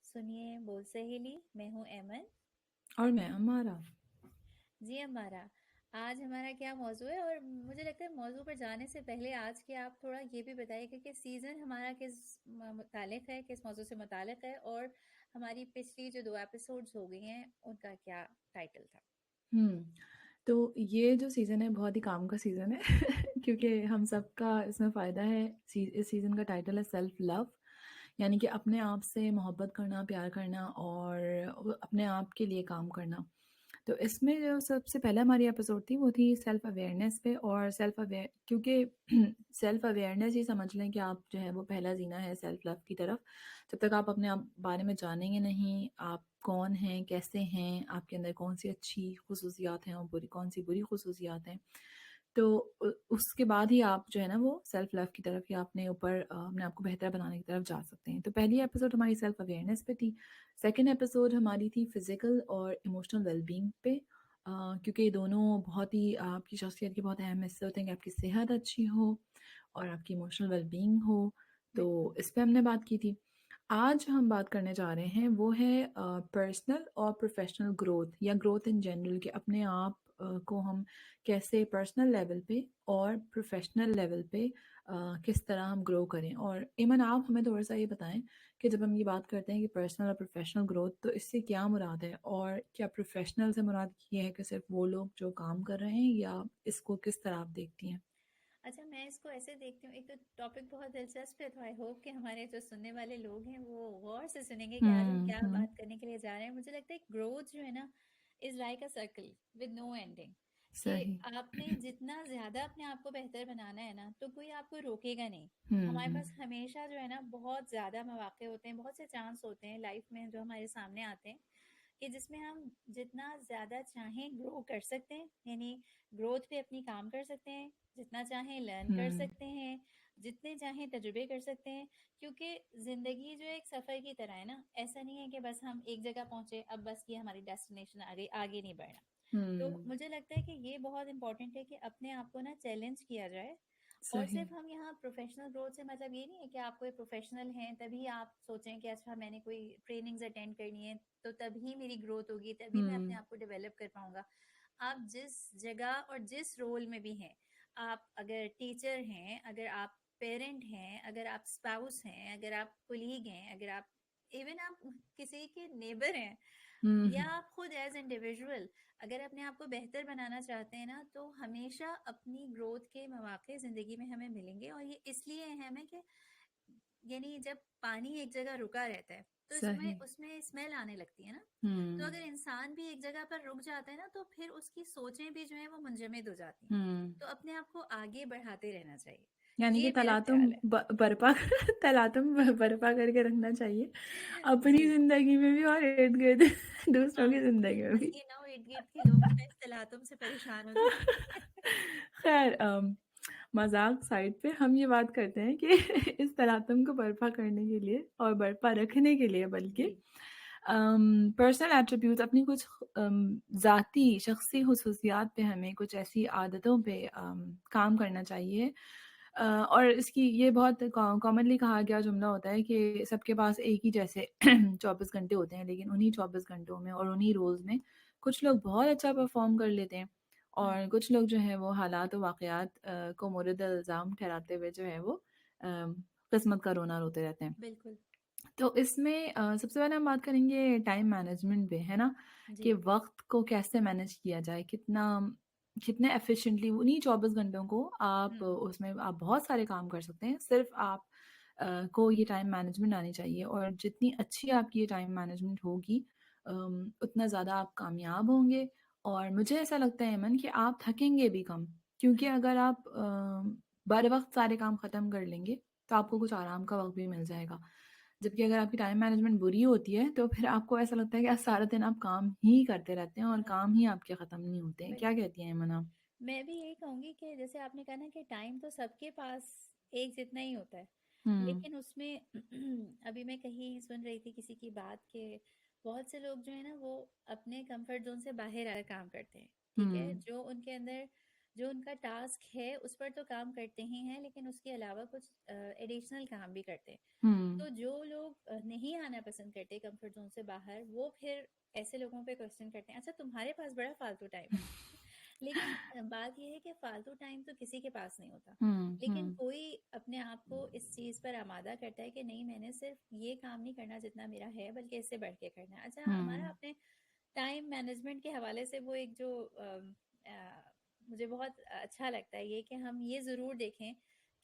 सुनिए बोल सहेली। मैं हूँ एमन। और मैं हमारा। जी हमारा आज हमारा क्या मौजू है, और मुझे लगता है मौजू पर जाने से पहले आज के आप थोड़ा ये भी बताइए कि सीज़न हमारा किस मुतालिक है, किस मौजू से मुतालिक है, और हमारी पिछली जो 2 एपिसोड्स हो गई हैं उनका क्या टाइटल था। हम्म तो ये जो सीज़न है बहुत ही काम का सीज़न है क्योंकि हम सबका इसमें फ़ायदा है। इस सीज़न का टाइटल है सेल्फ लव, यानी कि अपने आप से मोहब्बत करना, प्यार करना और अपने आप के लिए काम करना। तो इसमें जो सबसे पहले हमारी एपिसोड थी वो थी सेल्फ अवेयरनेस पे। और सेल्फ अवेयर क्योंकि सेल्फ अवेयरनेस ही समझ लें कि आप जो है वो पहला जीना है सेल्फ लव की तरफ। जब तक आप अपने आप बारे में जानेंगे नहीं, आप कौन हैं, कैसे हैं, आपके अंदर कौन सी अच्छी खुसूसियात हैं और कौन सी बुरी खुसूसियात हैं, तो उसके बाद ही आप जो है ना वो सेल्फ लव की तरफ या अपने ऊपर अपने आप को बेहतर बनाने की तरफ जा सकते हैं। तो पहली एपिसोड हमारी सेल्फ अवेयरनेस पे थी। सेकेंड एपिसोड हमारी थी फिज़िकल और इमोशनल वेलबींग पे। क्योंकि ये दोनों बहुत ही आपकी शख्सियत के बहुत अहम हिस्से होते हैं कि आपकी सेहत अच्छी हो और आपकी इमोशनल वेलबींग हो। तो बिल्कुल। इस पे हमने बात की थी। आज हम बात करने जा रहे हैं वो है पर्सनल और प्रोफेशनल ग्रोथ या ग्रोथ इन जनरल, कि अपने आप को हम कैसे पर्सनल लेवल पे और प्रोफेशनल लेवल पे किस तरह हम ग्रो करें। और इमन, आप हमें थोड़ा सा ये बताएं कि जब हम ये बात करते हैं कि पर्सनल और प्रोफेशनल ग्रोथ, तो इससे क्या मुराद है, और क्या प्रोफेशनल से मुराद ये है कि सिर्फ वो लोग जो काम कर रहे हैं, या इसको किस तरह आप देखती हैं? अच्छा, मैं इसको ऐसे देखती हूँ, एक तो टॉपिक बहुत दिलचस्प है, तो आई होप कि हमारे जो सुनने वाले लोग हैं वो गौर से सुनेंगे कि आज हम क्या हम्म। बात करने के लिए जा रहे हैं। मुझे लगता है ग्रोथ जो है ना is like a circle with no ending. कि सही। आपने जितना ज्यादा अपने आप को बेहतर बनाना है ना, तो कोई आपको रोकेगा नहीं। हमारे हम्म। पास हमेशा जो है ना बहुत ज्यादा मौके होते हैं, बहुत से चांस होते हैं लाइफ में जो हमारे सामने आते हैं, कि जिसमें हम जितना ज्यादा चाहें ग्रो कर सकते हैं। यानी ग्रोथ पे अपनी काम कर सकते हैं, जितना चाहें लर्न कर हम्म। सकते हैं, जितने चाहें तजुर्बे कर सकते हैं। क्योंकि जिंदगी जो एक सफर की तरह है ना, ऐसा नहीं है कि बस हम एक जगह पहुंचे, अब बस ये हमारी डेस्टिनेशन, आगे आगे नहीं बढ़ना। तो हम्म। मुझे लगता है कि ये बहुत इंपॉर्टेंट है कि अपने आप को ना चैलेंज किया जाए। और सही। सिर्फ हम यहाँ प्रोफेशनल ग्रोथ से मतलब ये नहीं है कि आप कोई प्रोफेशनल हैं तभी आप सोचें कि अच्छा मैंने कोई ट्रेनिंग्स अटेंड करनी है तो तभी मेरी ग्रोथ होगी, तभी मैं अपने हम्म। आप को डेवलप कर पाऊंगा। आप जिस जगह और जिस रोल में भी हैं, आप अगर टीचर हैं, अगर आप पेरेंट हैं, अगर आप स्पाउस हैं, अगर आप कुलीग हैं, अगर आप इवन आप किसी के नेबर हैं, या हम्म। आप खुद एज इंडिविजुअल अगर अपने आप को बेहतर बनाना चाहते हैं ना, तो हमेशा अपनी ग्रोथ के मौके जिंदगी में हमें मिलेंगे। और ये इसलिए अहम है कि यानी जब पानी एक जगह रुका रहता है तो सही। इसमें उसमें स्मेल आने लगती है ना। तो हम्म। अगर इंसान भी एक जगह पर रुक जाता है ना, तो फिर उसकी सोचें भी जो है वो मुंजमद हो जाती हैं। हम्म। तो अपने आप को आगे बढ़ाते रहना चाहिए। यानी कि ये मेरा ख्याल है। बर्पा तलातुम बर्पा करके रखना चाहिए अपनी जी। जिंदगी में भी और इर्द गिर्द दूसरों हाँ, की जिंदगी में भी। ये ना हो इर्द गिर्द के लोग जो है इस तलातुम से परेशान हो जाए। खैर, मजाक साइड पे, हम ये बात करते हैं कि इस तलातुम को बर्पा करने के लिए और बर्पा रखने के लिए, बल्कि जी। पर्सनल एट्रीब्यूट, अपनी कुछ ज़ाती शख्सी खुसूसियात पे हमें कुछ ऐसी आदतों पे काम करना चाहिए। और इसकी ये बहुत कॉमनली कहा गया जुमला होता है कि सबके पास एक ही जैसे 24 घंटे होते हैं, लेकिन उन्हीं 24 घंटों में और उन्हीं रोज़ में कुछ लोग बहुत अच्छा परफॉर्म कर लेते हैं, हम्म। और कुछ लोग जो हैं वो हालात और वाक़यात को मोरद इल्ज़ाम ठहराते हुए जो है वो किस्मत का रोना रोते रहते हैं। बिल्कुल। तो इसमें सबसे पहले हम बात करेंगे टाइम मैनेजमेंट पे, है ना? जी। कि वक़्त को कैसे मैनेज किया जाए, कितना कितने एफ़िशिएंटली उन्हीं 24 घंटों को आप हम्म। उसमें आप बहुत सारे काम कर सकते हैं। सिर्फ़ आप को ये टाइम मैनेजमेंट आनी चाहिए, और जितनी अच्छी आपकी ये टाइम मैनेजमेंट होगी उतना ज़्यादा आप कामयाब होंगे। और मुझे ऐसा लगता है अमन कि आप थकेंगे भी कम, क्योंकि हम्म। अगर आप बर वक़्त सारे काम ख़त्म कर लेंगे, तो आपको जी। कुछ आराम का वक़्त भी मिल जाएगा। जबकि अगर आपकी टाइम मैनेजमेंट बुरी होती है, तो फिर आपको ऐसा लगता है कि आज सारा दिन आप काम ही करते रहते हैं और हाँ। काम ही आपके ख़त्म नहीं होते हैं। क्या बिल्कुल। कहती हैं अमन आप? मैं भी यही कहूंगी कि जैसे आपने कहा ना कि टाइम तो सबके पास एक जितना ही होता है, हुँ। लेकिन उसमें अभी मैं कहीं सुन रही थी किसी की बात के बहुत से लोग जो है ना वो अपने कंफर्ट जोन से बाहर आकर काम करते हैं। ठीक है, हुँ। जो उनके अंदर जो उनका टास्क है उस पर तो काम करते ही हैं, लेकिन उसके अलावा कुछ एडिशनल काम भी करते हैं। हम्म। तो जो लोग नहीं आना पसंद करते कंफर्ट जोन से बाहर, वो फिर ऐसे लोगों पे क्वेश्चन करते हैं, अच्छा तुम्हारे पास बड़ा फालतू टाइम है। लेकिन बात यह है कि फालतू टाइम तो किसी के पास नहीं होता, लेकिन हम्म। कोई अपने आप को इस चीज पर आमादा करता है कि नहीं, मैंने सिर्फ ये काम नहीं करना जितना मेरा है, बल्कि इससे बढ़ के करना है। अच्छा, हमारा हम्म। अपने टाइम मैनेजमेंट के हवाले से वो एक जो मुझे बहुत अच्छा लगता है ये कि हम ये ज़रूर देखें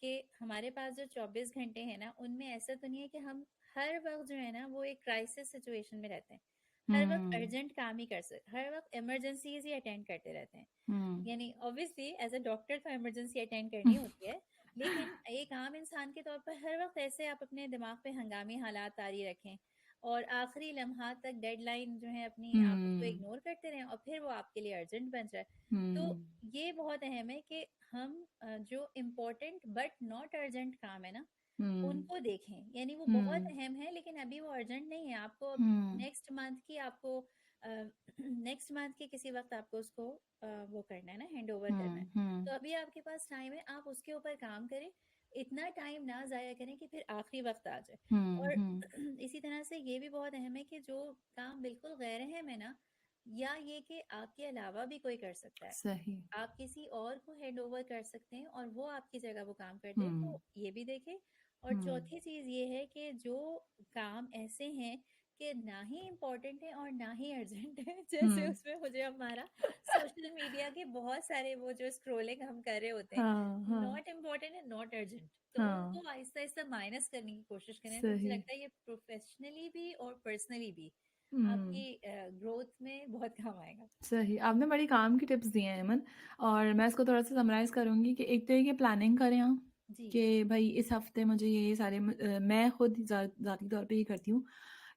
कि हमारे पास जो 24 घंटे हैं ना, उनमें ऐसा तो नहीं है कि हम हर वक्त जो है ना वो एक क्राइसिस सिचुएशन में रहते हैं, हर वक्त हम्म। अर्जेंट काम ही कर सकते, हर वक्त इमरजेंसीज ही अटेंड करते रहते हैं। हम्म। यानी ऑब्वियसली एज अ डॉक्टर तो इमरजेंसी अटेंड करनी होती है, लेकिन एक आम इंसान के तौर पर हर वक्त ऐसे आप अपने दिमाग पे हंगामी हालात तारी रखें और आखिरी लम्हात तक डेडलाइन जो है अपनी आप उसको हम्म। इग्नोर करते रहें और फिर वो आपके लिए अर्जेंट बन जाए। तो हम्म। ये बहुत अहम है कि हम जो इम्पोर्टेंट बट नॉट अर्जेंट काम है ना, हम्म। उनको देखें। यानी वो बहुत हम्म। अहम है लेकिन अभी वो अर्जेंट नहीं है, आपको हम्म। नेक्स्ट मंथ की आपको नेक्स्ट मंथ के किसी वक्त आपको उसको वो करना है ना, हैंड ओवर करना है। हम्म। हम्म। तो अभी आपके पास टाइम है, आप उसके ऊपर काम करें, इतना टाइम ना जाया करें कि फिर आखिरी वक्त आ जाए। हम्म। और हम्म। इसी तरह से ये भी बहुत अहम है कि जो काम बिल्कुल गैर अहम है ना, या ये कि आपके अलावा भी कोई कर सकता है, सही। आप किसी और को हैंड ओवर कर सकते हैं और वो आपकी जगह वो काम कर दे, हम्म। तो ये भी देखें। और हम्म। चौथी चीज ये है कि जो काम ऐसे हैं कि ना ही इम्पोर्टेंट है और ना ही अर्जेंट है जैसे हम्म। उसमें मुझे हमारा सोशल मीडिया के बहुत सारे वो जो स्क्रोलिंग हम कर रहे होते हैं, हाँ हाँ नॉट इम्पोर्टेंट है, नॉट अर्जेंट, तो हाँ। उनको आहिस्ता आहिस्ता माइनस करने की कोशिश करें। तो मुझे सही। लगता है ये प्रोफेशनली भी और पर्सनली भी हम्म। आपकी ग्रोथ में बहुत काम आएगा। सही, आपने बड़ी काम की टिप्स दिए हैं अमन। और मैं इसको थोड़ा सा समराइज करूंगी कि एक तो ये कि प्लानिंग करें आप जी कि भाई इस हफ्ते मुझे ये सारे मैं खुद ज़ाती तौर पे ये करती हूँ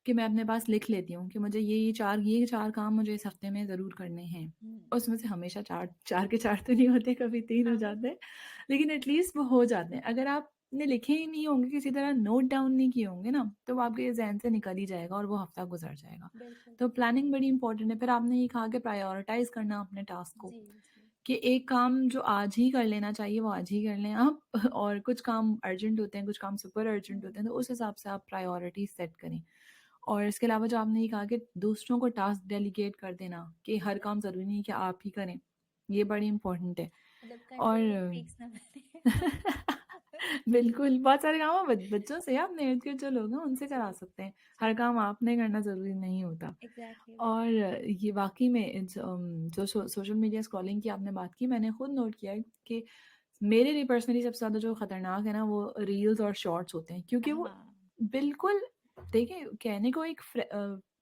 कि मैं अपने पास लिख लेती हूँ कि मुझे ये चार काम मुझे इस हफ्ते में ज़रूर करने हैं। हम्म, उसमें से हमेशा चार चार के चार तो नहीं होते, कभी तीन हो हाँ जाते बिल्कुल हैं, लेकिन एटलीस्ट वो हो जाते हैं। अगर आपने लिखे ही नहीं होंगे, किसी तरह नोट डाउन नहीं किए होंगे ना, तो वो आपके जहन से निकल ही जाएगा और वो हफ्ता गुजर जाएगा। बिल्कुल। तो प्लानिंग बड़ी इंपॉर्टेंट है। फिर आपने ये कहा कि प्रायोरिटाइज करना अपने टास्क को, जी जी कि एक काम जो आज ही कर लेना चाहिए वो आज ही कर लें आप और कुछ काम अर्जेंट होते हैं, कुछ काम सुपर अर्जेंट होते हैं, तो उस हिसाब से आप प्रायोरिटी सेट करें। और इसके अलावा जो आपने ये कहा कि दूसरों को टास्क डेलीगेट कर देना, कि हर काम ज़रूरी नहीं कि आप ही करें, ये बड़ी इंपॉर्टेंट है। मतलब और कंट्रोल फ्रीक्स ना बने। बिल्कुल, बहुत सारे काम आप बच्चों से, अपने इर्द गिर्द जो लोग हैं उनसे जी करा सकते हैं। जी हर काम आपने करना ज़रूरी नहीं होता। एग्जैक्टली और बिल्कुल। ये वाक़ई में जो सोशल मीडिया स्क्रॉलिंग की आपने बात की, मैंने खुद नोट किया है कि मेरे लिए पर्सनली सबसे ज़्यादा जो खतरनाक है ना, वो रील्स और शॉर्ट्स होते हैं, क्योंकि वो हाँ बिल्कुल, देखिए, कहने को एक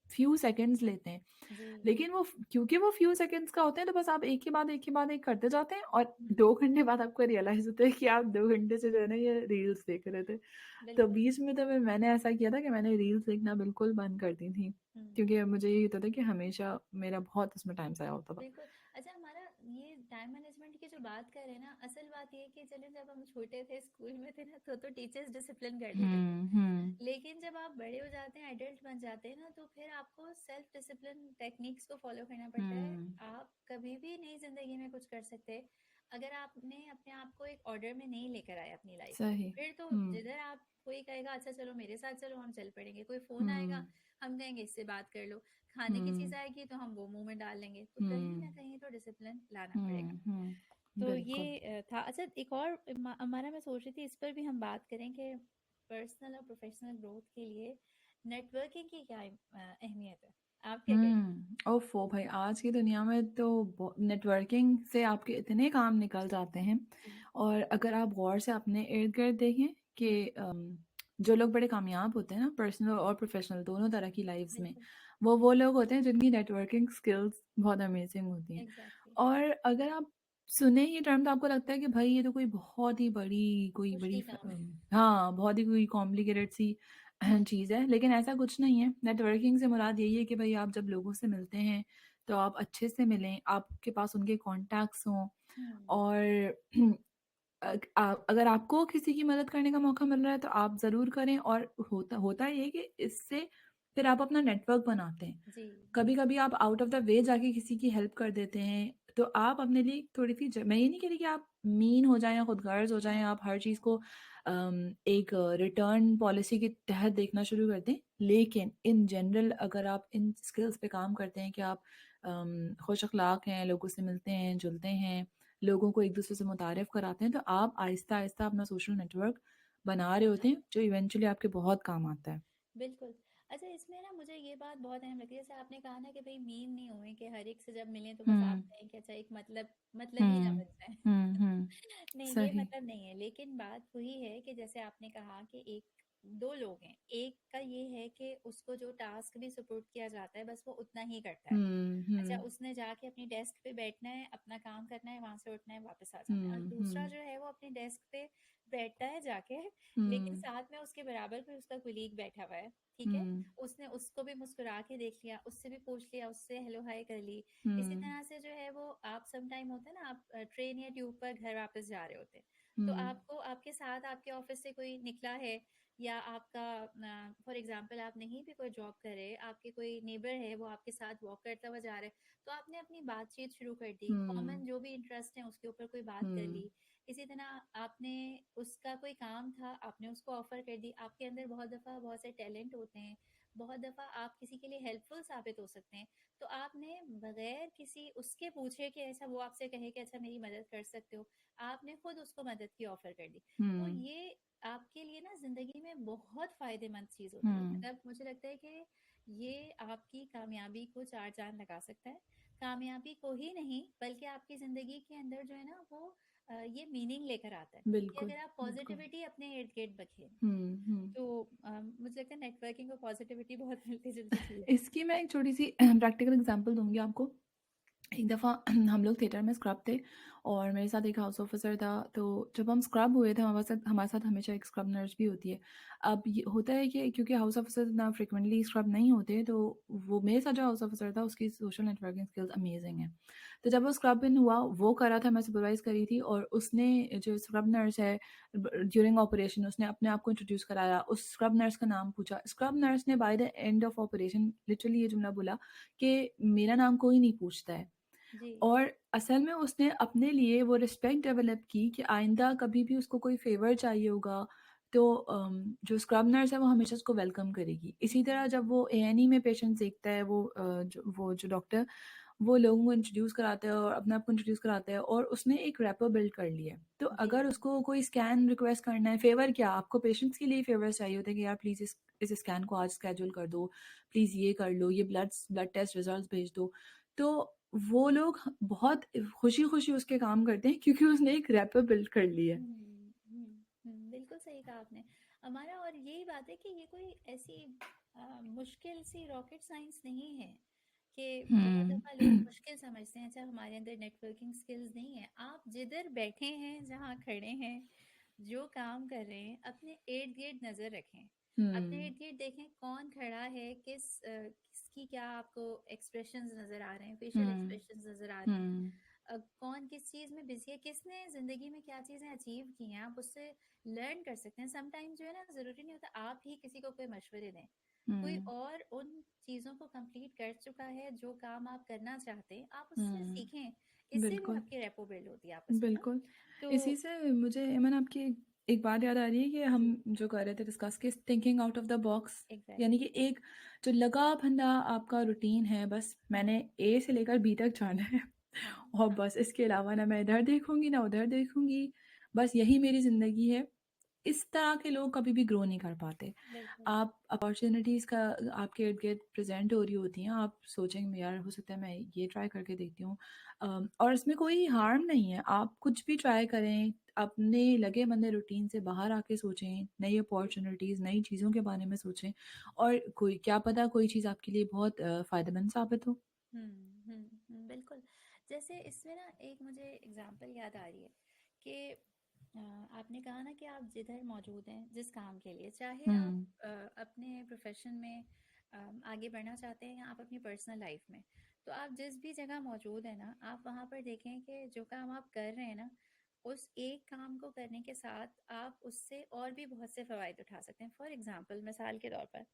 फ्यू सेकंड्स लेते हैं, जी लेकिन वो क्योंकि वो फ्यू सेकंड्स का होते हैं, तो बस आप एक के बाद एक के बाद एक करते जाते हैं और हम्म, 2 घंटे बाद आपको रियलाइज होता है कि आप 2 घंटे से जो है ना ये रील्स देख रहे थे। तो बिल्कुल। बीच में तो मैंने ऐसा किया था कि मैंने रील्स देखना बिल्कुल बंद कर दी थी, हम्म, क्योंकि मुझे ये होता था कि हमेशा मेरा बहुत उसमें टाइम ज़ाया होता था। बिल्कुल। अच्छा, हमारा ये टाइम मैनेजमेंट की जो बात कर रहे हैं ना, असल बात ये है कि चलो जब हम छोटे थे, स्कूल में थे ना, तो टीचर्स डिसिप्लिन कर देते थे। हम्म। लेकिन जब आप बड़े हो जाते हैं, एडल्ट बन जाते हैं ना, तो फिर आपको सेल्फ डिसिप्लिन टेक्निक्स को फॉलो करना पड़ता है। हम्म। आप कभी भी नई जिंदगी में कुछ कर सकते हैं अगर आपने अपने आप को एक ऑर्डर में नहीं लेकर आए अपनी लाइफ में। सही। फिर तो हम्म। जिधर आप, कोई कहेगा अच्छा चलो मेरे साथ चलो, हम चल पड़ेंगे, कोई फोन आएगा हम्म। हम कहेंगे इससे बात कर लो, खाने की हम्म। चीज आएगी तो हम वो मुंह में डाल लेंगे, तो कहीं हम्म। ना कहीं तो डिसिप्लिन लाना पड़ेगा। तो बिल्कुल। ये था। अच्छा, एक और हमारा, मैं सोच रही थी इस पर भी हम बात करें कि पर्सनल और प्रोफेशनल ग्रोथ के लिए नेटवर्किंग की क्या अहमियत है, आप क्या कहते हैं? ओफो भाई, आज की दुनिया में तो नेटवर्किंग से आपके इतने काम निकल जाते हैं। जी और अगर आप गौर से अपने इर्द गिर्द देखें कि हम्म, जो लोग बड़े कामयाब होते हैं ना, पर्सनल और प्रोफेशनल दोनों तरह की लाइफ्स में, बिल्कुल वो लोग होते हैं जिनकी नेटवर्किंग स्किल्स बहुत अमेजिंग होती हैं। एग्जैक्टली। और अगर आप सुने ये टर्म तो आपको लगता है कि भाई ये तो कोई बहुत ही बड़ी, कोई बड़ी मुश्किल काम है। हाँ, बहुत ही कोई कॉम्प्लिकेटेड सी चीज़ है, लेकिन ऐसा कुछ नहीं है। नेटवर्किंग से मुराद यही है कि भाई आप जब लोगों से मिलते हैं तो आप अच्छे से मिलें, आपके पास उनके कॉन्टैक्ट्स हों। हम्म, और अगर आपको किसी की मदद करने का मौका मिल रहा है तो आप ज़रूर करें। और होता होता ये है कि इससे फिर आप अपना नेटवर्क बनाते हैं। जी कभी कभी आप आउट ऑफ द वे जाके किसी की हेल्प कर देते हैं, तो आप अपने लिए थोड़ी-सी मैं ये नहीं कह रही कि आप मीन हो जाएँ या खुदगर्ज़ हो जाएँ, आप हर चीज़ को एक रिटर्न पॉलिसी के तहत देखना शुरू कर दें। लेकिन इन जनरल अगर आप इन स्किल्स पे काम करते हैं कि आप खुश अखलाक हैं, लोगों से मिलते हैं, जुलते हैं, लोगों को एक-दूसरे से मुतारिफ़ कराते हैं, तो आप आहिस्ता-आहिस्ता अपना सोशल नेटवर्क बना रहे होते हैं, जो इवेंचुअली आपके बहुत काम आता है। बिल्कुल। अच्छा, इसमें ना मुझे ये बात बहुत अहम लगती है, जैसे आपने कहा ना कि भई मीन नहीं हुए कि हर एक से जब मिलें तो बस आप हुँ, कहें कि अच्छा एक मतलब ही हुँ, समझ जाएँ। हुँ, हुँ। नहीं, ये सही। मतलब नहीं है, लेकिन बात वही है कि जैसे आपने कहा कि एक 2 लोग हैं, एक का ये है कि उसको जो टास्क भी सपोर्ट किया जाता है बस वो उतना ही करता है। हुँ, अच्छा, हुँ, उसने जाके अपनी डेस्क पे बैठना है, अपना काम करना है, वहां से उठना है, वापस आ जाना है। और हुँ, दूसरा हुँ, जो है वो अपनी डेस्क पे बैठता है जाके, लेकिन हुँ, साथ में उसके बराबर पे उसका कुलीग बैठा हुआ है, ठीक है। हुँ, उसने उसको भी मुस्कुरा के देख लिया, उससे भी पूछ लिया, उससे हेलो हाय कर ली। इसी हुँ, तरह से जो है वो आप सम टाइम होता है ना, आप ट्रेन या ट्यूब पर घर वापस जा रहे होते हैं, तो हुँ, आपको आपके साथ आपके ऑफिस से कोई निकला है, या आपका फॉर एग्जांपल आप नहीं भी कोई जॉब कर रहे, आपके कोई नेबर है वो आपके साथ वॉक करता हुआ जा रहा है, तो आपने अपनी बातचीत शुरू कर दी, हुँ, कॉमन जो भी इंटरेस्ट है उसके ऊपर कोई बात कर हुँ, ली। इसी तरह आपने उसका कोई काम था, आपने उसको ऑफर कर दी। आपके अंदर बहुत दफ़ा बहुत से टैलेंट होते हैं, बहुत दफ़ा आप किसी के लिए हेल्पफुल साबित हो सकते हैं, तो आपने बगैर किसी उसके पूछे कि ऐसा वो आपसे कहे कि अच्छा मेरी मदद कर सकते हो, आपने खुद उसको मदद की ऑफर कर दी। तो हुँ, ये आपके लिए ना जिंदगी में बहुत फायदेमंद चीज होती है। हुँ, मतलब मुझे लगता है कि ये आपकी कामयाबी को चार चांद लगा सकता है। कामयाबी को ही नहीं बल्कि आपकी जिंदगी के अंदर जो है ना वो ये मीनिंग लेकर आता है कि बिल्कुल, अगर आप बिल्कुल। पॉजिटिविटी अपने इर्द गिर्द रखें। हुँ, हुँ। तो मुझे लगता है नेटवर्किंग और पॉजिटिविटी बहुत मिलती जुलती चीज है। इसकी मैं एक छोटी-सी प्रैक्टिकल एग्ज़ाम्पल दूँगी आपको। एक दफ़ा हम लोग थिएटर में स्क्रब थे और मेरे साथ एक हाउस ऑफिसर था। तो जब हम स्क्रब हुए थे हमारे साथ हमेशा एक स्क्रब नर्स भी होती है। अब ये होता है कि क्योंकि हाउस ऑफिसर इतना फ्रिक्वेंटली स्क्रब नहीं होते, तो वो मेरे साथ जो हाउस ऑफिसर था उसकी सोशल नेटवर्किंग स्किल्स अमेजिंग है। तो जब वो स्क्रब इन हुआ वो कर रहा था, मैं सुपरवाइज करी थी, और उसने जो स्क्रब नर्स है ड्यूरिंग ऑपरेशन उसने अपने आप को इंट्रोड्यूस कराया, उस स्क्रब नर्स का नाम पूछा। स्क्रब नर्स ने by the end of operation literally ये जुमला बोला कि मेरा नाम कोई नहीं पूछता है। जी। और असल में उसने अपने लिए वो रिस्पेक्ट डेवलप की कि आइंदा कभी भी उसको कोई फ़ेवर चाहिए होगा, तो जो स्क्रब नर्स है वो हमेशा उसको वेलकम करेगी। इसी तरह हम्म। जब वो ए-एन-ई में पेशेंट्स देखता है, वो जो डॉक्टर वो लोगों को इंट्रोड्यूस कराता है और अपने आप को इंट्रोड्यूस कराता है, और उसने एक रैपर बिल्ड कर लिया है। तो जी। अगर उसको कोई स्कैन रिक्वेस्ट करना है, फ़ेवर क्या, आपको पेशेंट्स के लिए फ़ेवर्स चाहिए होते हैं कि यार प्लीज़ इस स्कैन को आज स्केड्यूल कर दो, प्लीज़ ये कर लो, ये ब्लड टेस्ट रिज़ल्ट्स भेज दो। तो वो लोग बहुत खुशी-खुशी उसके काम करते हैं क्योंकि उसने एक रैपर बिल्ड कर लिया है। बिल्कुल सही कहा आपने। हमारा और यही बात है कि ये कोई ऐसी मुश्किल सी रॉकेट साइंस नहीं है कि बहुत हुँ। दफा लोग मुश्किल समझते हैं, अच्छा हमारे अंदर नेटवर्किंग स्किल्स नहीं है। आप जिधर बैठे हैं, जहाँ खड़े हैं, जो काम कर रहे हैं, अपने इर्द गिर्द नजर रखें। अपने हुँ, इर्द गिर्द देखें कौन खड़ा है, किसकी क्या आपको एक्सप्रेशंस नजर आ रहे हैं, फेशियल हुँ, एक्सप्रेशंस नजर आ रहे हैं। हुँ, कौन किस चीज में बिजी है, किसने जिंदगी में क्या चीजें अचीव की हैं, आप उससे लर्न कर सकते हैं। समटाइम जो है ना, जरूरी नहीं होता आप ही किसी को कोई मशवरे दें, कोई हुँ, और उन चीजों को कंप्लीट कर चुका है जो काम आप करना चाहते हैं, आप उससे हुँ, सीखें। इससे भी बिल्कुल। आपकी रेपो बिल्ड होती है आपस में ना। बिल्कुल। तो इसी से मुझे इमन आपकी एक बात याद आ रही है कि हम जी। जो कर रहे थे डिस्कस कि thinking out of the box, यानी एग्जैक्टली। कि एक जो लगा-फंदा आपका रूटीन है, बस मैंने ए से लेकर बी तक जाना है हाँ। और बस इसके अलावा ना मैं इधर देखूँगी, ना उधर देखूँगी, बस यही मेरी ज़िंदगी है। इस तरह के लोग कभी भी ग्रो नहीं कर पाते। बिल्कुल। आप अपॉर्च्युनिटीज़ का आपके इर्द-गिर्द प्रेज़ेंट हो रही होती हैं, आप सोचेंगे यार हो सकता है मैं ये ट्राई करके देखती हूँ। और इसमें कोई हार्म नहीं है, आप कुछ भी ट्राई करें, अपने लगे-बंधे रूटीन से बाहर आके सोचें, नई अपॉर्च्युनिटीज़, नई चीज़ों के बारे में सोचें, और कोई क्या पता कोई चीज़ आपके लिए बहुत फ़ायदेमंद साबित हो। बिल्कुल। जैसे इसमें ना एक मुझे एग्जांपल याद आ रही है कि अ, आपने कहा ना कि आप जिधर मौजूद हैं जिस काम के लिए, चाहे आप हुँ, अपने प्रोफेशन में आगे बढ़ना चाहते हैं या आप अपनी पर्सनल लाइफ में, तो आप जिस भी जगह मौजूद हैं ना, आप वहाँ पर देखें कि जो काम आप कर रहे हैं ना, उस एक काम को करने के साथ आप उससे और भी बहुत से फ़वाइद उठा सकते हैं। फॉर एग्जांपल, मिसाल के तौर पर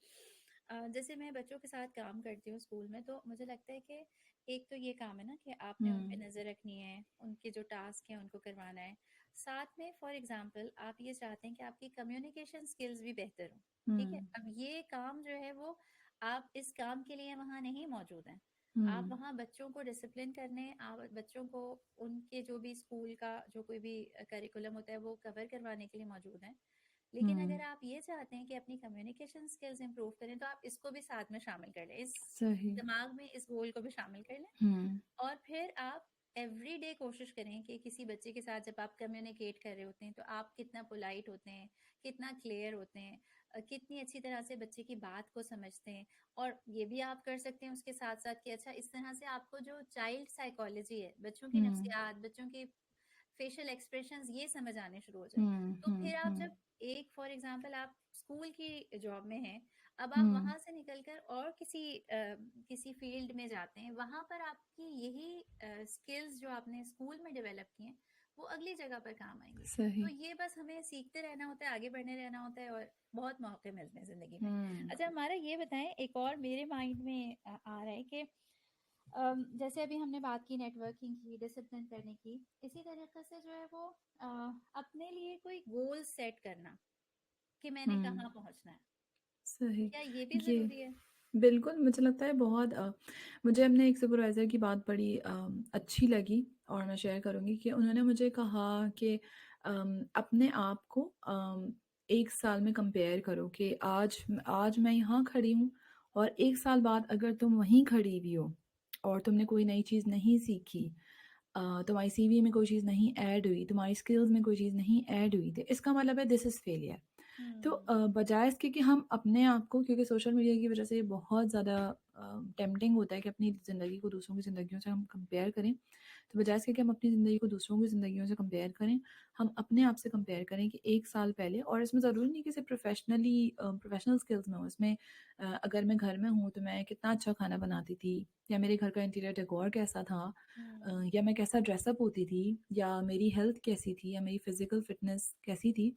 जैसे मैं बच्चों के साथ काम करती हूँ स्कूल में, तो मुझे लगता है कि एक तो ये काम है ना कि आपने उन पे हुँ, नज़र रखनी है, उनके जो टास्क हैं उनको करवाना है। साथ में फॉर एग्जांपल आप ये चाहते हैं कि आपकी कम्युनिकेशन स्किल्स भी बेहतर हों, ठीक है? हुँ, अब ये काम जो है वो आप इस काम के लिए वहाँ नहीं मौजूद हैं। आप हुँ, वहाँ बच्चों को डिसिप्लिन करने, आप बच्चों को उनके जो भी स्कूल का जो कोई भी करिकुलम होता है वो कवर करवाने के लिए मौजूद हैं। लेकिन हुँ, अगर आप ये चाहते हैं कि अपनी कम्युनिकेशन स्किल्स इंप्रूव करें तो आप इसको भी साथ में शामिल कर लें, इस सही। दिमाग में इस गोल को भी शामिल कर लें। हुँ, और फिर आप एवरी डे कोशिश करें कि किसी बच्चे के साथ जब आप कम्युनिकेट कर रहे होते हैं तो आप कितना पोलाइट होते हैं, कितना क्लियर होते हैं, कितनी अच्छी तरह से बच्चे की बात को समझते हैं। और ये भी आप कर सकते हैं उसके साथ साथ कि अच्छा इस तरह से आपको जो चाइल्ड साइकोलॉजी है, बच्चों की हुँ, नफ्सियात, बच्चों की फेशियल एक्सप्रेशंस ये समझ आने शुरू हो जाए। हुँ, तो हुँ, फिर आप हुँ, जब एक फॉर एग्जांपल आप स्कूल की जॉब में हैं, अब आप हुँ, वहां से निकलकर और किसी फील्ड में जाते हैं, वहां पर आपकी यही स्किल्स जो आपने स्कूल में डेवलप किए हैं वो अगली जगह पर काम आएंगे। तो सही। ये बस हमें सीखते रहना होता है, आगे बढ़ने रहना होता है और बहुत मौके मिलते हैं जिंदगी में। हुँ, अच्छा हमारा ये बताएं, एक और मेरे माइंड में आ रहा है कि जैसे अभी हमने बात की नेटवर्किंग की, डिसिप्लिन करने की, इसी तरीके से जो है वो अ, अपने लिए कोई गोल सेट करना कि मैंने हुँ, कहाँ पहुंचना है, सही। क्या ये भी ये जरूरी है? बिल्कुल, मुझे लगता है बहुत मुझे अपने एक सुपरवाइज़र की बात बड़ी अच्छी लगी और मैं शेयर करूँगी कि उन्होंने मुझे कहा कि अपने आप को 1 साल में कंपेयर करो कि आज मैं यहाँ खड़ी हूँ और 1 साल बाद अगर तुम वहीं खड़ी भी हो और तुमने कोई नई चीज़ नहीं सीखी, तुम्हारी सीवी में कोई चीज़ नहीं ऐड हुई, तुम्हारी स्किल्स में कोई चीज़ नहीं ऐड हुई, तो इसका मतलब है दिस इज़ फेलियर। तो हम्म। बजाय इसके कि हम अपने आप को, क्योंकि सोशल मीडिया की वजह से ये बहुत ज़्यादा टेम्प्टिंग होता है कि अपनी ज़िंदगी को दूसरों की ज़िंदगियों से हम कंपेयर करें। तो बजाय इसके कि हम अपनी ज़िंदगी को दूसरों की ज़िंदगियों से कंपेयर करें, हम अपने आप से कंपेयर करें कि 1 साल पहले, और इसमें ज़रूरी नहीं कि सिर्फ़ प्रोफ़ेशनल स्किल्स में हो। इसमें अगर मैं घर में हूँ तो मैं कितना अच्छा खाना बनाती थी, या मेरे घर का इंटीरियर डेकोर कैसा था, हम्म। या मैं कैसा ड्रेसअप होती थी, या मेरी हेल्थ कैसी थी, या मेरी फ़िज़िकल फ़िटनेस कैसी थी।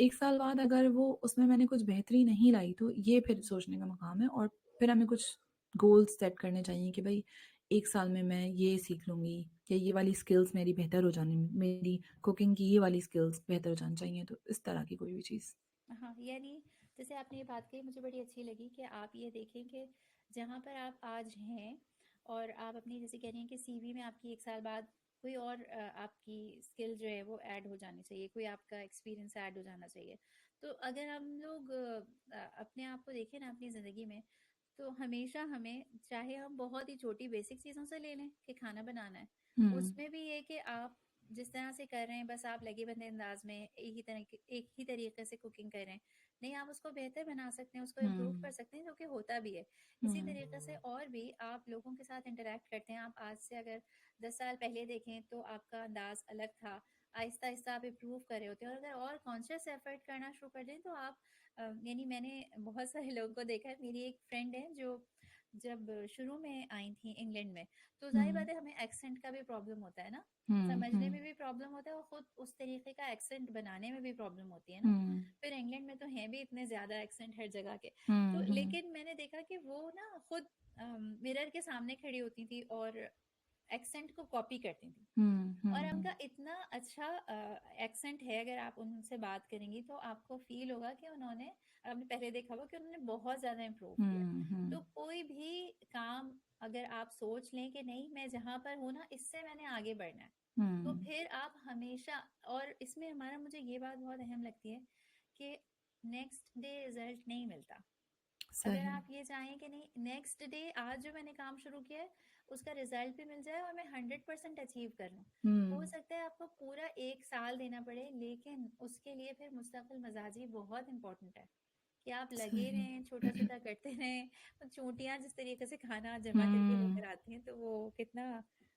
1 साल बाद अगर वो उसमें मैंने कुछ बेहतरी नहीं लाई, तो ये फिर सोचने का मकाम है, और फिर हमें कुछ गोल्स सेट करने चाहिए कि भई 1 साल में मैं ये सीख लूँगी, या ये वाली स्किल्स मेरी बेहतर हो जानी, मेरी कुकिंग की ये वाली स्किल्स बेहतर हो जानी चाहिए, तो इस तरह की कोई भी चीज़। हाँ, यानी जैसे आपने ये बात कही मुझे बड़ी अच्छी लगी कि आप ये देखें कि जहाँ पर आप आज हैं और आप अपनी जैसे कह रही हैं कि सीवी में आपकी 1 साल बाद कोई और आपकी स्किल जो है वो ऐड हो जानी चाहिए, कोई आपका एक्सपीरियंस ऐड हो जाना चाहिए। तो अगर हम लोग अपने आप को देखें ना अपनी ज़िंदगी में, तो हमेशा हमें, चाहे हम बहुत ही छोटी बेसिक चीज़ों से ले लें कि खाना बनाना है, हुँ, उसमें भी ये कि आप जिस तरह से कर रहे हैं बस आप लगे बंदे अंदाज में एक ही तरीके से कुकिंग कर रहे हैं, नहीं आप उसको बेहतर बना सकते हैं, उसको इम्प्रूव कर हुँ, सकते हैं, जो कि होता भी है। इसी हुँ, तरीके से और भी आप लोगों के साथ इंटरेक्ट करते हैं। आप आज से अगर 10 साल पहले देखें तो आपका अंदाज अलग था, आहिस्ता आहिस्ता आप इम्प्रूव कर रहे होते हैं, और अगर और कॉन्शियस एफर्ट करना शुरू कर दें तो आप यानी मैंने बहुत सारे लोगों को देखा है। मेरी एक फ्रेंड है जो जब शुरू में आई थी इंग्लैंड में, तो हुँ, जाहिर बात है हमें एक्सेंट का भी प्रॉब्लम होता है ना, हुँ, समझने हुँ, में भी प्रॉब्लम होता है और खुद उस तरीके का एक्सेंट बनाने में भी प्रॉब्लम होती है ना। हुँ, फिर इंग्लैंड में तो हैं भी इतने ज्यादा एक्सेंट हर जगह के। तो हुँ, हुँ, लेकिन मैंने देखा कि वो ना खुद मिरर के सामने खड़ी होती थी और एक्सेंट को कॉपी करती थी। हुँ, और हुँ, उनका इतना अच्छा एक्सेंट है, अगर आप उनसे बात करेंगी तो आपको फील होगा कि उन्होंने, आपने पहले देखा होगा कि उन्होंने बहुत ज़्यादा इम्प्रूव किया है। हुँ, हुँ, तो कोई भी काम अगर आप सोच लें कि नहीं मैं जहाँ पर हूँ ना इससे मैंने आगे बढ़ना है, तो हुँ, फिर आप हमेशा, और इसमें हमारा, मुझे ये बात बहुत अहम लगती है कि नेक्स्ट डे रिजल्ट नहीं मिलता। अगर सही। आप ये चाहें कि नहीं नेक्स्ट डे आज जो मैंने काम शुरू किया है उसका रिजल्ट भी मिल जाए और मैं 100% अचीव कर लूँ, हो हुँ, सकता है आपको पूरा 1 साल देना पड़े, लेकिन उसके लिए फिर मुस्तकिल मजाजी बहुत इंपॉर्टेंट है कि आप लगे सही। रहें, छोटा छोटा करते रहें। तो चोटियां जिस तरीके से खाना जमा करके हुँ। लेकर आती हैं तो वो कितना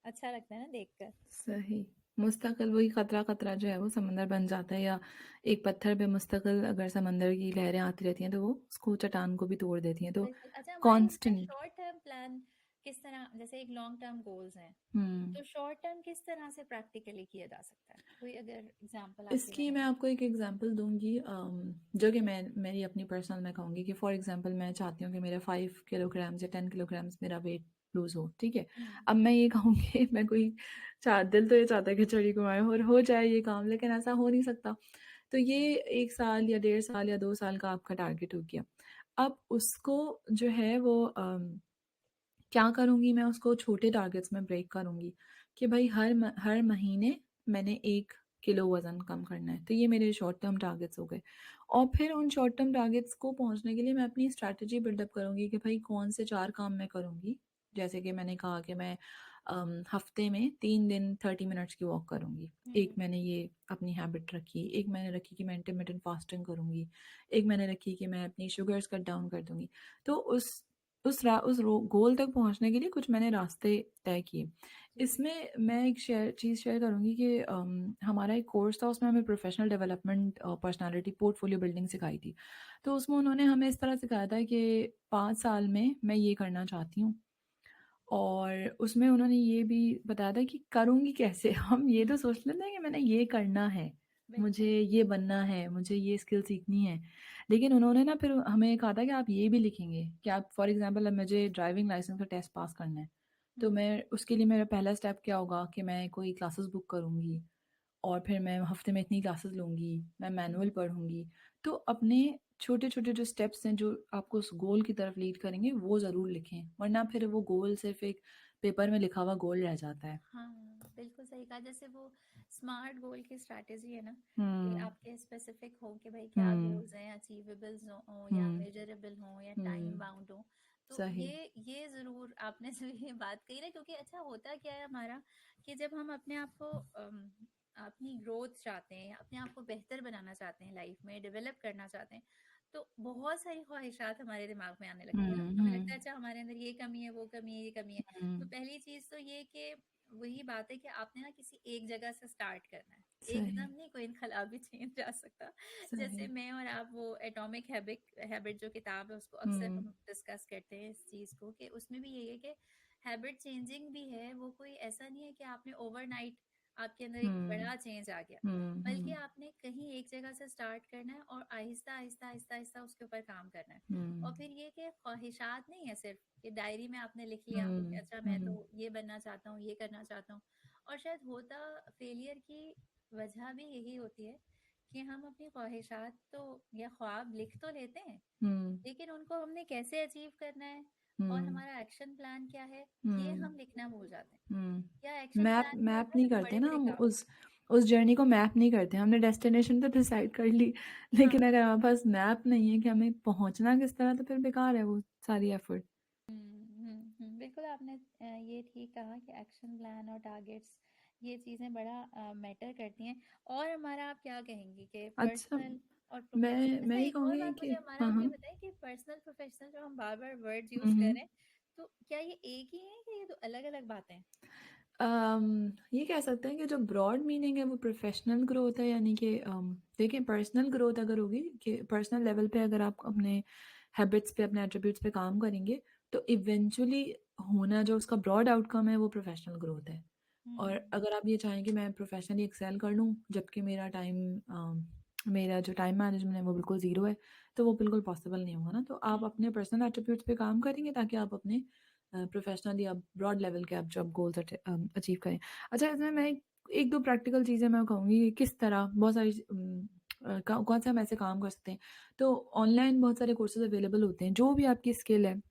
अच्छा लगता है ना देखकर। सही। मुस्तकिल वही कतरा-कतरा जो है वो समंदर बन जाता है, या एक पत्थर पे मुस्तकिल अगर समंदर की लहरें आती रहती हैं तो वो उसको चट्टान को भी तोड़ देती हैं। तो बिल्कुल। अच्छा हमारे इसमें कांस्टेंट। शॉर्ट टर्म प्लान किस तरह, जैसे एक लॉन्ग टर्म गोल्स हैं, हुँ। तो शॉर्ट टर्म किस तरह से प्रैक्टिकली किया जा सकता है, कोई अगर एग्जांपल आपके इसकी मैं माइंड में? आपको एक एग्ज़ाम्पल दूँगी, जो कि मैं मेरी अपनी पर्सनल मैं कहूँगी कि फ़ॉर एग्ज़ाम्पल मैं चाहती हूँ कि मेरा 5 किलोग्राम्स या 10 किलोग्राम्स मेरा वेट लूज़ हो, ठीक है? हुँ, अब मैं ये कहूँगी मैं कोई दिल तो ये चाहता है कि खिचड़ी घुमाए और हो जाए ये काम, लेकिन ऐसा हो नहीं सकता। तो ये 1 साल या डेढ़ साल या 2 साल का आपका टारगेट हो गया। अब उसको जो है वो क्या करूँगी मैं, उसको छोटे टारगेट्स में ब्रेक करूँगी कि भाई हर महीने मैंने 1 किलो वज़न कम करना है। तो ये मेरे शॉर्ट टर्म टारगेट्स हो गए और फिर उन शॉर्ट टर्म टारगेट्स को पहुँचने के लिए मैं अपनी स्ट्रैटेजी बिल्डअप करूँगी कि भाई कौन से 4 काम मैं करूँगी। जैसे कि मैंने कहा कि मैं हफ़्ते में 3 दिन 30 मिनट्स की वॉक करूँगी। एक हुँ, मैंने ये अपनी हैबिट रखी, एक मैंने रखी कि मैं इंटरमिटेंट फास्टिंग करूँगी, एक मैंने रखी कि मैं अपनी शुगर्स कट डाउन कर दूँगी। तो उस गोल तक पहुंचने के लिए कुछ मैंने रास्ते तय किए। जी। इसमें मैं एक चीज़ शेयर करूँगी कि हमारा एक कोर्स था, उसमें हमें professional development personality portfolio building सिखाई थी। तो उसमें उन्होंने हमें इस तरह सिखाया था कि 5 साल में मैं ये करना चाहती हूँ और उसमें उन्होंने ये भी बताया था कि करूँगी कैसे। हम ये तो सोच लेते हैं कि मैंने ये करना है, मुझे बिल्कुल। ये बनना है, मुझे ये स्किल सीखनी है। लेकिन उन्होंने ना फिर हमें कहा था कि आप ये भी लिखेंगे कि आप फॉर एग्ज़ाम्पल अब मुझे ड्राइविंग लाइसेंस का टेस्ट पास करना है। तो हुँ, मैं उसके लिए मेरा पहला स्टेप क्या होगा कि मैं कोई क्लासेस बुक करूँगी और फिर मैं हफ़्ते में इतनी क्लासेस लूँगी, मैं हुँ, मैनुअल पढ़ूँगी। तो अपने छोटे-छोटे जो स्टेप्स हैं, जो आपको उस गोल की तरफ लीड करेंगे, वो ज़रूर लिखें, वरना फिर वो गोल सिर्फ़ एक पेपर में लिखा हुआ गोल रह जाता है। हाँ, बिल्कुल सही कहा। जैसे वो स्मार्ट गोल की स्ट्रैटेजी है ना, कि हुँ, आपके स्पेसिफिक हो कि भाई क्या हुँ, गोल्स हैं, अचीवेबल्स हो या हुँ, मेजरेबल हो या टाइम हुँ, बाउंड हो। तो सही। ये ज़रूर आपने जो ये बात कही ना, क्योंकि अच्छा होता क्या है हमारा कि जब हम अपने आप को अपनी ग्रोथ चाहते हैं, अपने आप को बेहतर बनाना चाहते हैं, लाइफ में डेवलप करना चाहते हैं, तो बहुत सारी ख्वाहिशात हमारे दिमाग में आने लगती हुँ, है ना। हमें लगता हुँ, है अच्छा हमारे अंदर ये कमी है, वो कमी है, ये कमी है। हुँ, तो पहली चीज तो ये कि वही बात है कि आपने ना किसी एक जगह से स्टार्ट करना है। सही, एकदम नहीं कोई इनकलाबी चेंज जा सकता। सही। जैसे मैं और आप वो एटॉमिक हैबिट जो किताब है उसको अक्सर हुँ, हम डिस्कस करते हैं इस चीज को, कि उसमें भी यही है कि हैबिट चेंजिंग भी है, वो कोई ऐसा नहीं है कि आपने ओवरनाइट आपके अंदर एक हुँ, बड़ा चेंज आ गया। हुँ, बल्कि हुँ, आपने कहीं एक जगह से स्टार्ट करना है और आहिस्ता आहिस्ता आहिस्ता आहिस्ता उसके ऊपर काम करना है। हुँ, और फिर ये कि ख्वाहिशात नहीं है सिर्फ कि डायरी में आपने लिख लिया कि हुँ, अच्छा मैं हुँ, तो ये बनना चाहता हूँ, ये करना चाहता हूँ। और शायद होता फेलियर की वजह भी यही होती है कि हम अपनी ख्वाहिशात तो या ख्वाब लिख तो लेते हैं, हुँ, लेकिन उनको हमने कैसे अचीव करना है और हुँ, हमारा एक्शन प्लान क्या है, ये हुँ, हम लिखना भूल जाते हैं। हुँ। या एक्शन मैप प्लान क्या मैप होता है नहीं जब करते बड़े ना बड़े हम काम। उस जर्नी को मैप नहीं करते। हमने डेस्टिनेशन तो डिसाइड कर ली, हाँ। लेकिन अगर हमारे पास मैप नहीं है कि हमें पहुँचना किस तरह, तो फिर बेकार है वो सारी एफ़र्ट। बिल्कुल आपने ये ठीक कहा कि एक्शन प्लान और टारगेट्स ये चीज़ें बड़ा मैटर करती हैं। और हमारा आप क्या कहेंगे कि अच्छा, पर्सनल और प्रोफेशनल, मैं अच्छा ये एक और कहूँगी बात कि मुझे हमारा हाँ, आप ये हाँ। बताएं कि पर्सनल प्रोफेशनल जो हम बार बार वर्ड्स हुँ, यूज़ कर हुँ। रहे हैं, तो क्या ये एक ही है कि ये दो अलग अलग बातें हैं? ये कह सकते हैं कि जो ब्रॉड मीनिंग है वो प्रोफेशनल ग्रोथ है, यानी कि देखिए पर्सनल ग्रोथ अगर होगी कि पर्सनल लेवल पे अगर आप अपने हैबिट्स पे अपने एट्रीब्यूट्स पे काम करेंगे, तो इवेंचुअली होना जो उसका ब्रॉड आउटकम है वो प्रोफेशनल ग्रोथ है। और हम्म। अगर आप ये चाहें कि मैं प्रोफेशनली एक्सेल कर लूँ जबकि मेरा जो टाइम मैनेजमेंट है वो बिल्कुल ज़ीरो है, तो वो बिल्कुल पॉसिबल नहीं होगा ना। तो आप हम्म। अपने पर्सनल एट्रीब्यूट्स पे काम करेंगे ताकि आप अपने प्रोफेशनल या ब्रॉड लेवल के आप जब गोल्स अचीव करें। अच्छा, इसमें मैं एक दो प्रैक्टिकल चीज़ें मैं कहूँगी कि किस तरह बहुत सारी कौन से हम ऐसे काम कर सकते हैं। तो ऑनलाइन बहुत सारे कोर्सेज अवेलेबल होते हैं, जो भी आपकी स्किल है,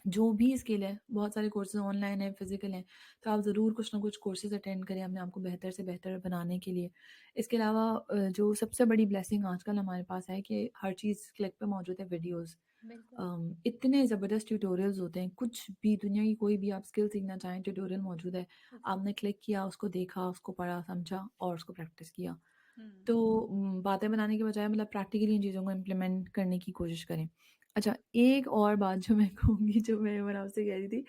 जो भी स्किल है, बहुत सारे कोर्सेज ऑनलाइन है, फिजिकल हैं। तो आप ज़रूर कुछ ना कुछ कोर्सेज अटेंड करें अपने आप को बेहतर से बेहतर बनाने के लिए। इसके अलावा जो सबसे बड़ी ब्लेसिंग आजकल हमारे पास है कि हर चीज़ क्लिक पे मौजूद है, वीडियोज़। बिल्कुल। इतने ज़बरदस्त ट्यूटोरियल्स होते हैं, कुछ भी दुनिया की कोई भी आप स्किल सीखना चाहें, ट्यूटोरियल मौजूद है। आपने क्लिक किया, उसको देखा, उसको पढ़ा, समझा और उसको प्रैक्टिस किया। हम्म। तो बातें बनाने के बजाय मतलब प्रैक्टिकली इन चीज़ों को इम्प्लीमेंट करने की कोशिश करें। अच्छा, एक और बात जो मैं कहूँगी, जो मैं आपसे कह रही थी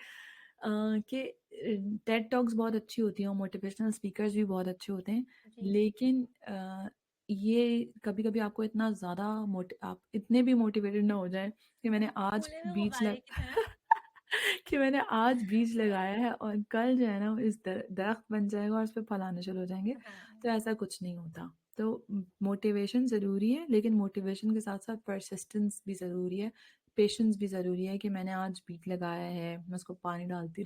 कि टेड टॉक्स बहुत अच्छी होती हैं और मोटिवेशनल स्पीकर्स भी बहुत अच्छे होते हैं। जी। लेकिन ये कभी-कभी आपको इतना ज़्यादा आप इतने भी मोटिवेटेड ना हो जाएँ कि मैंने आज फूले में बीज लग गुब्बारे की तरह। कि मैंने आज बीज लगाया है और कल जो है ना वो इस दरख्त बन जाएगा और उस पे फल आने शुरू हो जाएँगे। हाँ। तो ऐसा कुछ नहीं होता। तो मोटिवेशन ज़रूरी है, लेकिन मोटिवेशन के साथ-साथ परसिस्टेंस भी ज़रूरी है, पेशेंस भी ज़रूरी है कि मैंने आज बीट लगाया है, मैं उसको पानी डालती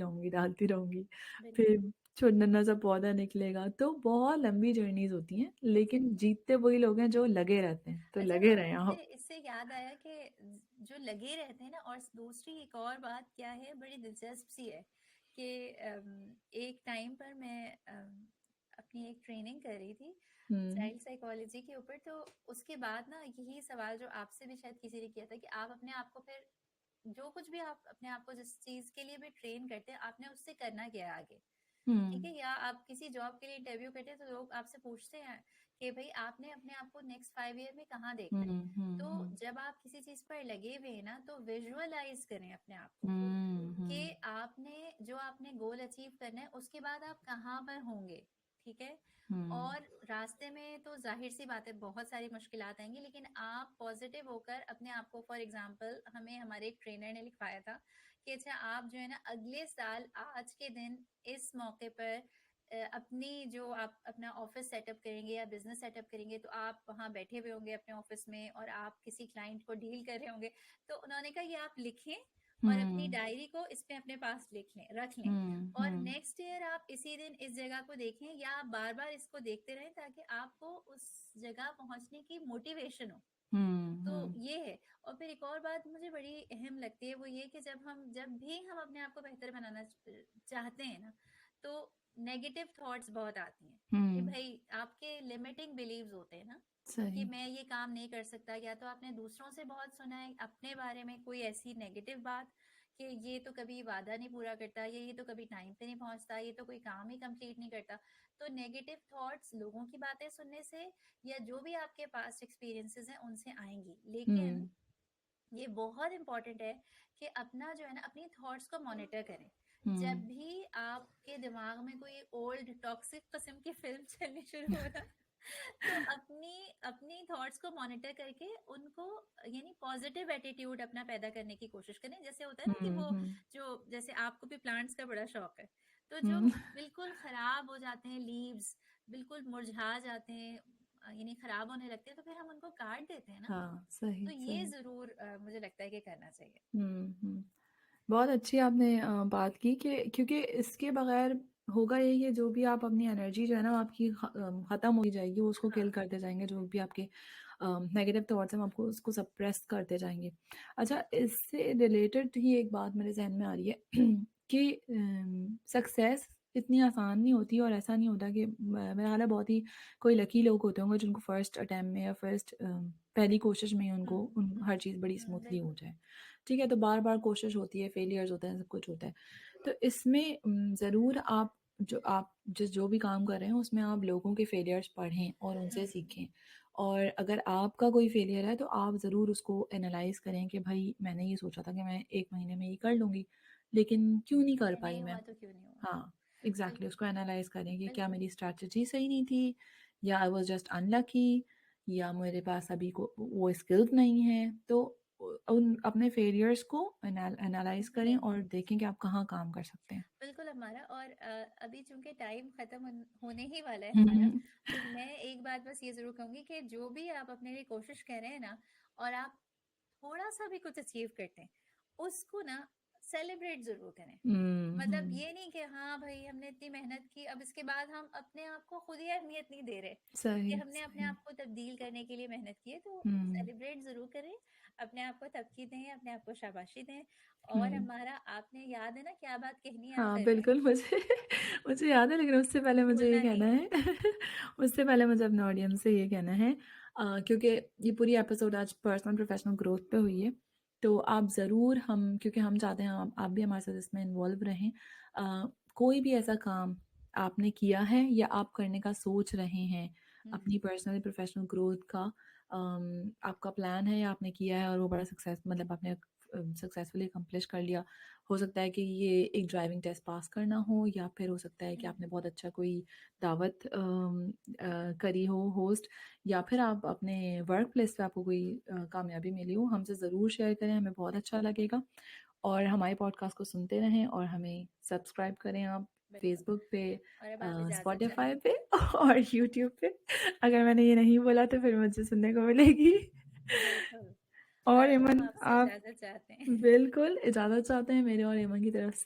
रहूँगी, बिल्कुल। फिर नन्हा सा पौधा निकलेगा। तो बहुत लंबी जर्नीज़ होती हैं, लेकिन एग्जैक्टली। जीतते वही लोग हैं जो लगे रहते हैं, तो अच्छा, लगे हाँ, रहें मुझे आप। इससे याद आया कि जो लगे रहते हैं ना, और दूसरी एक और बात क्या है, बड़ी दिलचस्प सी है कि एक टाइम पर मैं अपनी एक ट्रेनिंग कर रही थी हुँ, चाइल्ड साइकोलॉजी के ऊपर। तो उसके बाद ना यही सवाल जो आपसे भी शायद किसी ने किया था कि आप अपने आप को फिर जो कुछ भी आप अपने आप को जिस चीज के लिए भी ट्रेन करते हैं, आपने उससे करना क्या है आगे। हुँ, ठीक है, या आप किसी जॉब के लिए इंटरव्यू करते हैं तो लोग आपसे पूछते हैं कि भाई आपने अपने आप को नेक्स्ट 5 ईयर में कहाँ हुँ, देखा है। तो हुँ, जब आप किसी चीज पर लगे हुए हैं ना, तो विजुअलाइज करें अपने आप को हुँ, कि हुँ, आपने जो आपने गोल अचीव करना है उसके बाद आप कहाँ पर होंगे। ठीक है। हुँ, और रास्ते में तो जाहिर सी बात है बहुत सारी मुश्किलात आएंगी, लेकिन आप पॉजिटिव होकर अपने आप को, फॉर एग्जांपल हमें हमारे एक ट्रेनर ने लिखवाया था कि अच्छा आप जो है ना अगले साल आज के दिन इस मौके पर अपनी जो आप अपना ऑफिस सेटअप करेंगे या बिजनेस सेटअप करेंगे, तो आप वहाँ बैठे हुए होंगे अपने ऑफिस में और आप किसी क्लाइंट को डील कर रहे होंगे। तो उन्होंने कहा ये आप लिखें और अपनी हुँ, डायरी को इस पे अपने पास लिख लें, रख लें। हुँ, और हुँ, नेक्स्ट ईयर आप इसी दिन इस जगह को देखें, या आप बार बार इसको देखते रहें ताकि आपको उस जगह पहुंचने की मोटिवेशन हो। हुँ, तो हुँ, ये है। और फिर एक और बात मुझे बड़ी अहम लगती है, वो ये कि जब भी हम अपने आप को बेहतर बनाना चाहते हैं ना, तो नेगेटिव थॉट्स बहुत आती हैं कि हुँ, भाई आपके लिमिटिंग बिलीव्स होते हैं ना, कि सही। मैं ये काम नहीं कर सकता, या तो आपने दूसरों से बहुत सुना है अपने बारे में कोई ऐसी नेगेटिव बात कि ये तो कभी वादा नहीं पूरा करता, ये तो कभी टाइम पे नहीं पहुंचता, ये तो कोई काम ही कंप्लीट नहीं करता। तो नेगेटिव थॉट्स लोगों की बातें सुनने से या जो भी आपके पास्ट एक्सपीरियंसेस हैं उनसे आएंगी, लेकिन हुँ, ये बहुत इंपॉर्टेंट है कि अपना जो है ना अपनी थॉट्स को मॉनिटर करें। हुँ, जब भी आपके दिमाग में कोई ओल्ड टॉक्सिक किस्म की फिल्म चलनी शुरू हो ना, तो अपनी अपनी थॉट्स को मॉनिटर करके उनको, यानी पॉजिटिव एटीट्यूड अपना पैदा करने की कोशिश करें। जैसे होता है ना कि हुँ, वो हुँ, जो, जैसे आपको भी प्लांट्स का बड़ा शौक है, तो जो हुँ, बिल्कुल खराब हो जाते हैं लीव्स, बिल्कुल मुरझा जाते हैं, यानी खराब होने लगते हैं, तो फिर हम उनको काट देते हैं ना। हाँ, सही, तो ये सही। जरूर मुझे लगता है कि करना चाहिए। हुँ, हुँ। बहुत अच्छी आपने बात की कि क्योंकि इसके बगैर होगा ये कि जो भी आप अपनी एनर्जी जो है ना आपकी ख़त्म होती जाएगी, वो उसको किल हाँ। करते जाएँगे, जो भी आपके नेगेटिव थॉट्स हैं हम आपको उसको सप्रेस करते जाएँगे। अच्छा, इससे रिलेटेड ही एक बात मेरे ज़हन में आ रही है कि सक्सेस इतनी आसान नहीं होती और ऐसा नहीं होता कि मेरा ख़्याल है बहुत ही कोई लकी लोग होते होंगे जिनको फर्स्ट अटेम्प्ट में या फर्स्ट पहली कोशिश में ही उनको हर चीज़ बड़ी स्मूथली हो बिल्कुल। जाए। ठीक है, तो बार-बार कोशिश होती है, फेलियर्स होते हैं, सब कुछ होता है। तो इसमें ज़रूर आप जो भी काम कर रहे हैं, उसमें आप लोगों के फेलियर्स पढ़ें और उनसे सीखें। और अगर आपका कोई फेलियर है, तो आप ज़रूर उसको एनालाइज़ करें कि भई मैंने ये सोचा था कि मैं 1 महीने में ये कर लूँगी, लेकिन क्यों नहीं कर ये पाई नहीं हुआ मैं? तो क्यों नहीं हुआ। हाँ, एग्ज़ैक्टली बिल्कुल। उसको एनालाइज़ करें कि क्या बिल्कुल। मेरी स्ट्रैटेजी सही नहीं थी या आई वाज़ जस्ट अनलकी या मेरे पास अभी को वो स्किल्स नहीं है। तो उन अपने फेलियर्स को एनालाइज़ करें और बिल्कुल। देखें कि आप कहाँ काम कर सकते हैं। बिल्कुल हमारा, और अभी चूंकि टाइम खत्म होने ही वाला है हुँ, हमारा, हुँ। तो मैं एक बात बस ये जरूर कहूंगी कि जो भी आप अपने लिए कोशिश कर रहे हैं ना, और आप थोड़ा सा भी कुछ अचीव करते हैं, उसको ना सेलिब्रेट जरूर करें। हुँ, मतलब हुँ। ये नहीं कि हाँ भाई हमने इतनी मेहनत की, अब इसके बाद हम अपने आप को खुद ही अहमियत नहीं दे रहे कि सही, हमने अपने सही। आप को तब्दील करने के लिए मेहनत की है। तो हुँ, सेलिब्रेट जरूर करें, अपने आप को तबकी दें, अपने आप को शाबाशी दें। और हुँ। हमारा, आपने याद है ना क्या बात कहनी है हाँ, आखिर में? बिल्कुल मुझे मुझे याद है लेकिन उससे पहले मुझे ये भूलना नहीं कहना है। है उससे पहले मुझे अपने ऑडियंस से ये कहना है क्योंकि ये पूरी एपिसोड आज पर्सनल प्रोफेशनल ग्रोथ पे हुई है, तो आप ज़रूर हम क्योंकि हम चाहते हैं आप भी हमारे साथ इसमें इन्वॉल्व रहें। कोई भी ऐसा काम आपने किया है या आप करने का सोच रहे हैं, हम्म। अपनी पर्सनल प्रोफेशनल ग्रोथ का आपका प्लान है या आपने किया है और वो बड़ा सक्सेस मतलब आपने सक्सेसफुली अकम्प्लिश कर लिया। हो सकता है कि ये एक ड्राइविंग टेस्ट पास करना हो या फिर हो सकता है कि आपने बहुत अच्छा कोई दावत करी हो होस्ट या फिर आप अपने वर्क प्लेस पे आपको कोई कामयाबी मिली हो, हमसे ज़रूर शेयर करें, हमें बहुत अच्छा बिल्कुल। लगेगा। और हमारे पॉडकास्ट को सुनते रहें और हमें सब्सक्राइब करें आप बिल्कुल। फेसबुक पे, और अब आप इजाजत स्पॉटिफाई चाहें। पे और यूट्यूब पे। अगर मैंने ये नहीं बोला तो फिर मुझे सुनने को मिलेगी। बिल्कुल। और और हम एमन आपसे आप इजाज़त चाहते हैं। बिल्कुल इजाज़त चाहते हैं मेरे और एमन की तरफ से।